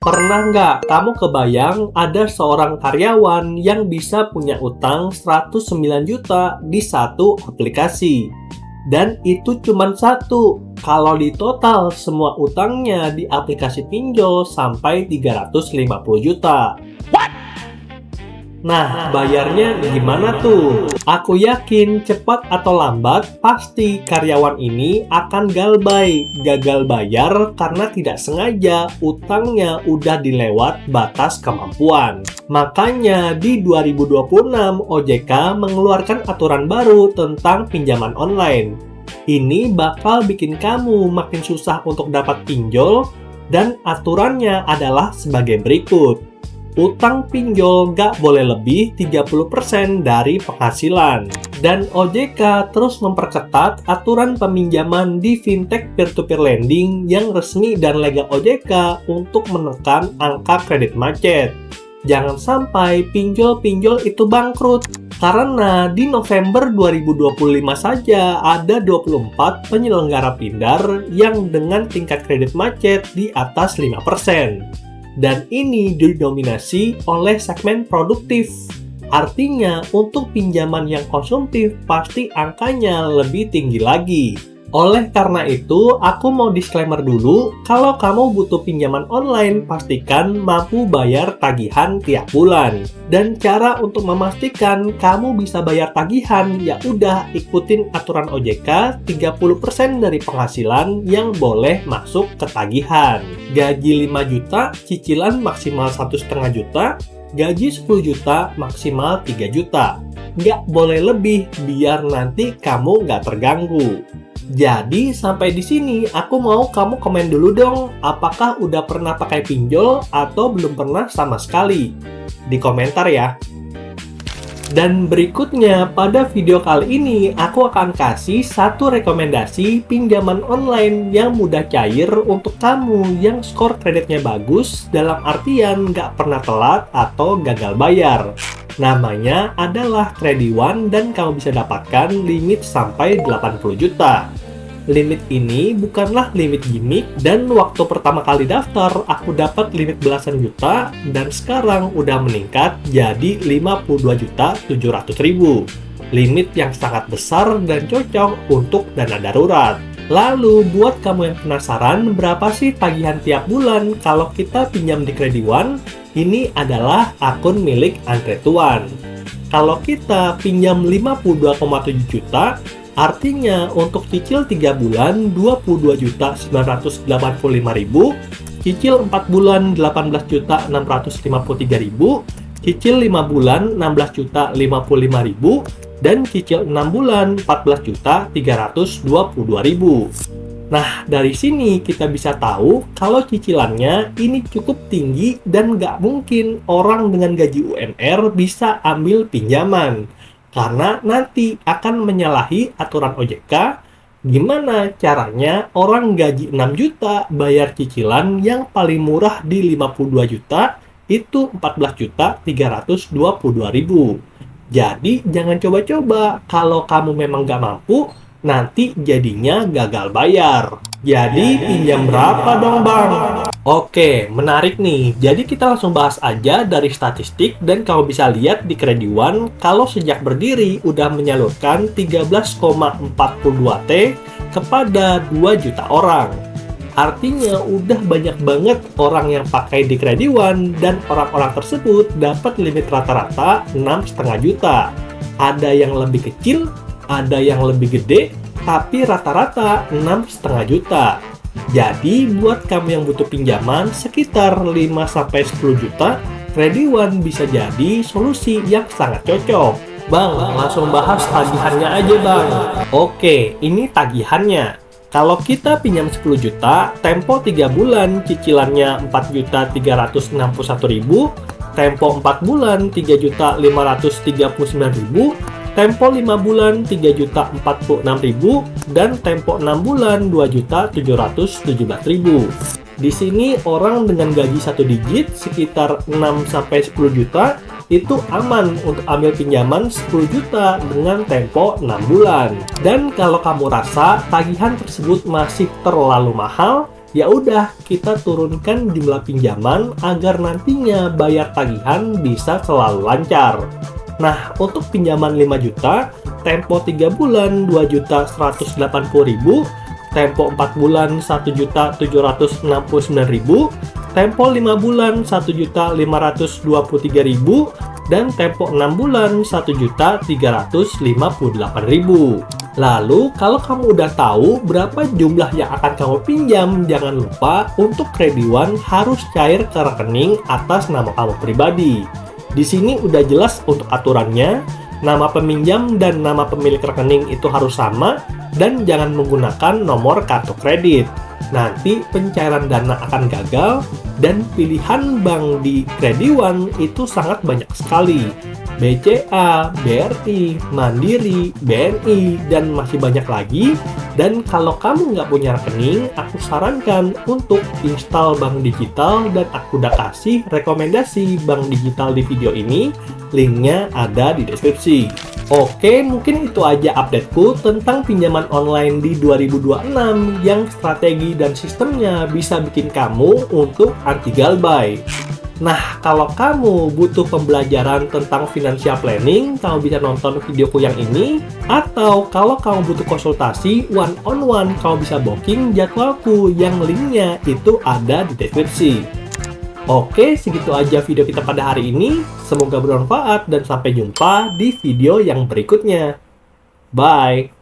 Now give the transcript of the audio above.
Pernah nggak kamu kebayang ada seorang karyawan yang bisa punya utang 109 juta di satu aplikasi? Dan itu cuma satu. Kalau di total semua utangnya di aplikasi pinjol sampai 350 juta. Nah, bayarnya gimana tuh? Aku yakin cepat atau lambat pasti karyawan ini akan gagal bayar karena tidak sengaja utangnya udah dilewat batas kemampuan. Makanya di 2026 OJK mengeluarkan aturan baru tentang pinjaman online. Ini bakal bikin kamu makin susah untuk dapat pinjol dan aturannya adalah sebagai berikut. Utang pinjol nggak boleh lebih 30% dari penghasilan. Dan OJK terus memperketat aturan peminjaman di fintech peer-to-peer lending yang resmi dan legal OJK untuk menekan angka kredit macet. Jangan sampai pinjol-pinjol itu bangkrut. Karena di November 2025 saja ada 24 penyelenggara Pindar yang dengan tingkat kredit macet di atas 5%. Dan ini didominasi oleh segmen produktif. Artinya, untuk pinjaman yang konsumtif pasti angkanya lebih tinggi lagi. Oleh karena itu, aku mau disclaimer dulu, kalau kamu butuh pinjaman online, pastikan mampu bayar tagihan tiap bulan. Dan cara untuk memastikan kamu bisa bayar tagihan, ya udah ikutin aturan OJK, 30% dari penghasilan yang boleh masuk ke tagihan. Gaji 5 juta, cicilan maksimal 1,5 juta, gaji 10 juta, maksimal 3 juta. Nggak boleh lebih, biar nanti kamu nggak terganggu. Jadi sampai di sini aku mau kamu komen dulu dong, apakah udah pernah pakai pinjol atau belum pernah sama sekali? Di komentar ya. Dan berikutnya pada video kali ini aku akan kasih satu rekomendasi pinjaman online yang mudah cair untuk kamu yang skor kreditnya bagus, dalam artian nggak pernah telat atau gagal bayar. Namanya adalah Krediwan dan kamu bisa dapatkan limit sampai 80 juta. Limit ini bukanlah limit gimmick dan waktu pertama kali daftar aku dapat limit belasan juta dan sekarang udah meningkat jadi 52.700.000. Limit yang sangat besar dan cocok untuk dana darurat. Lalu buat kamu yang penasaran berapa sih tagihan tiap bulan kalau kita pinjam di Krediwan, ini adalah akun milik Andretuan. Kalau kita pinjam 52,7 juta, artinya untuk cicil 3 bulan 22.985.000, cicil 4 bulan 18.653.000, cicil 5 bulan 16.055.000, dan cicil 6 bulan 14.322.000. Nah, dari sini kita bisa tahu kalau cicilannya ini cukup tinggi dan nggak mungkin orang dengan gaji UMR bisa ambil pinjaman. Karena nanti akan menyalahi aturan OJK. Gimana caranya orang gaji 6 juta bayar cicilan yang paling murah di 52 juta itu 14.322.000. Jadi jangan coba-coba, kalau kamu memang nggak mampu, nanti jadinya gagal bayar. Jadi pinjam berapa dong bang? Oke, menarik nih. Jadi kita langsung bahas aja dari statistik dan kamu bisa lihat di Krediwan kalau sejak berdiri udah menyalurkan 13,42 T kepada 2 juta orang. Artinya udah banyak banget orang yang pakai di Krediwan dan orang-orang tersebut dapat limit rata-rata 6,5 juta. Ada yang lebih kecil, ada yang lebih gede, tapi rata-rata 6,5 juta. Jadi buat kamu yang butuh pinjaman sekitar 5-10 juta, Krediwan bisa jadi solusi yang sangat cocok. Bang, langsung bahas tagihannya aja bang. Oke, ini tagihannya. Kalau kita pinjam 10 juta, tempo 3 bulan cicilannya 4.361.000, tempo 4 bulan 3.539.000, tempo 5 bulan 3.046.000, dan tempo 6 bulan 2.717.000. Di sini orang dengan gaji 1 digit sekitar 6-10 juta itu aman untuk ambil pinjaman 10 juta dengan tempo 6 bulan. Dan kalau kamu rasa tagihan tersebut masih terlalu mahal, Ya udah, kita turunkan jumlah pinjaman agar nantinya bayar tagihan bisa selalu lancar. Nah, untuk pinjaman 5 juta, tempo 3 bulan 2.180.000, tempo 4 bulan 1.769.000, tempo 5 bulan 1.523.000, dan tempo 6 bulan 1.358.000. Lalu, kalau kamu udah tahu berapa jumlah yang akan kamu pinjam, jangan lupa untuk Krediwan harus cair ke rekening atas nama kamu pribadi. Di sini udah jelas untuk aturannya, nama peminjam dan nama pemilik rekening itu harus sama, dan jangan menggunakan nomor kartu kredit. Nanti pencairan dana akan gagal, dan pilihan bank di Krediwan itu sangat banyak sekali. BCA, BRI, Mandiri, BNI, dan masih banyak lagi. Dan kalau kamu nggak punya rekening, aku sarankan untuk install bank digital, dan aku udah kasih rekomendasi bank digital di video ini. Linknya ada di deskripsi. Oke, mungkin itu aja updateku tentang pinjaman online di 2026 yang strategi dan sistemnya bisa bikin kamu untuk anti galbay. Nah, kalau kamu butuh pembelajaran tentang financial planning, kamu bisa nonton videoku yang ini. Atau kalau kamu butuh konsultasi one-on-one, kamu bisa booking jadwalku yang linknya itu ada di deskripsi. Oke, segitu aja video kita pada hari ini. Semoga bermanfaat dan sampai jumpa di video yang berikutnya. Bye!